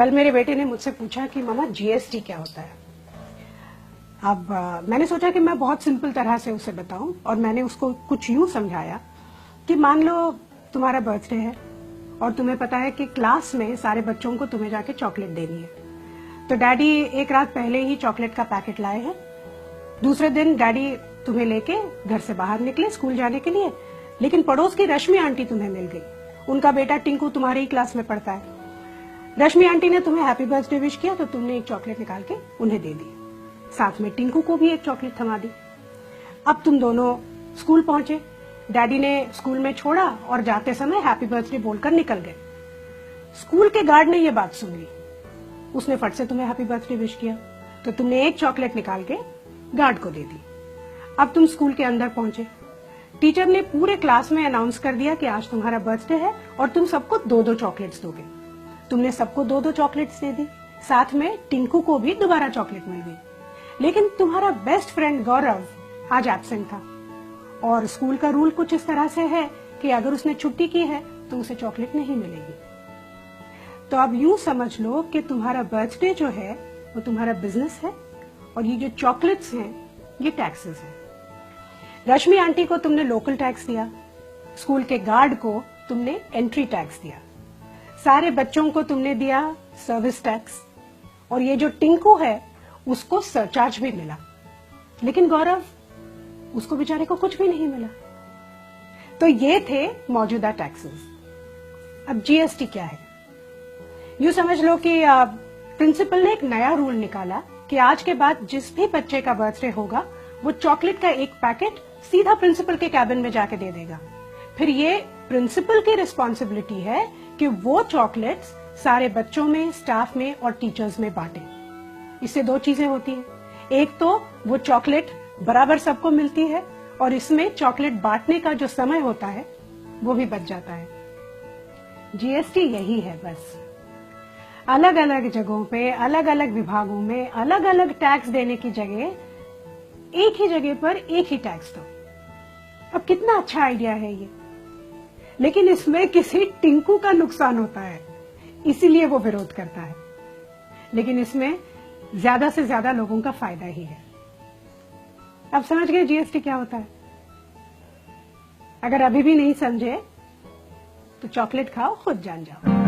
कल मेरे बेटे ने मुझसे पूछा कि मामा जीएसटी क्या होता है। अब मैंने सोचा कि मैं बहुत सिंपल तरह से उसे बताऊं और मैंने उसको कुछ यूं समझाया कि मान लो तुम्हारा बर्थडे है और तुम्हें पता है कि क्लास में सारे बच्चों को तुम्हें जाके चॉकलेट देनी है, तो डैडी एक रात पहले ही चॉकलेट का पैकेट लाए हैं। दूसरे दिन डैडी तुम्हें लेके घर से बाहर निकले स्कूल जाने के लिए, लेकिन पड़ोस की रश्मि आंटी तुम्हें मिल गई। उनका बेटा टिंकू तुम्हारे ही क्लास में पढ़ता है। रश्मि आंटी ने तुम्हें हैप्पी बर्थडे विश किया तो तुमने एक चॉकलेट निकाल के उन्हें दे दी, साथ में टिंकू को भी एक चॉकलेट थमा दी। अब तुम दोनों स्कूल पहुंचे, डैडी ने स्कूल में छोड़ा और जाते समय हैप्पी बर्थडे बोलकर निकल गए। स्कूल के गार्ड ने यह बात सुन ली, उसने फट से तुम्हें हैप्पी बर्थडे विश किया तो तुमने एक चॉकलेट निकाल के गार्ड को दे दी। अब तुम स्कूल के अंदर पहुंचे, टीचर ने पूरे क्लास में अनाउंस कर दिया कि आज तुम्हारा बर्थडे है और तुम सबको 2-2 चॉकलेट्स दोगे। तुमने सबको 2-2 चॉकलेट्स दे दी, साथ में टिंकू को भी दोबारा चॉकलेट मिल गई। लेकिन तुम्हारा बेस्ट फ्रेंड गौरव आज एब्सेंट था और स्कूल का रूल कुछ इस तरह से है कि अगर उसने छुट्टी की है तो उसे चॉकलेट नहीं मिलेगी। तो अब यूं समझ लो कि तुम्हारा बर्थडे जो है वो तुम्हारा बिजनेस है और ये जो चॉकलेट्स हैं ये टैक्सेस हैं। रश्मि आंटी को तुमने लोकल टैक्स दिया, स्कूल के गार्ड को तुमने एंट्री टैक्स दिया, सारे बच्चों को तुमने दिया सर्विस टैक्स, और ये जो टिंकू है उसको सरचार्ज भी मिला। लेकिन गौरव, उसको बेचारे को कुछ भी नहीं मिला। तो ये थे मौजूदा टैक्सेस। अब जीएसटी क्या है? यूं समझ लो कि प्रिंसिपल ने एक नया रूल निकाला कि आज के बाद जिस भी बच्चे का बर्थडे होगा वो चॉकलेट का एक पैकेट सीधा प्रिंसिपल के कैबिन में जाके दे देगा। फिर ये प्रिंसिपल की रिस्पॉन्सिबिलिटी है कि वो चॉकलेट्स सारे बच्चों में, स्टाफ में और टीचर्स में बांटे। इससे 2 चीजें होती हैं, एक तो वो चॉकलेट बराबर सबको मिलती है और इसमें चॉकलेट बांटने का जो समय होता है वो भी बच जाता है। जीएसटी यही है बस, अलग अलग जगहों पे अलग अलग विभागों में अलग अलग टैक्स देने की जगह एक ही जगह पर एक ही टैक्स दो। अब कितना अच्छा आइडिया है ये, लेकिन इसमें किसी टिंकू का नुकसान होता है इसीलिए वो विरोध करता है, लेकिन इसमें ज्यादा से ज्यादा लोगों का फायदा ही है। अब समझ गए जीएसटी क्या होता है? अगर अभी भी नहीं समझे तो चॉकलेट खाओ, खुद जान जाओ।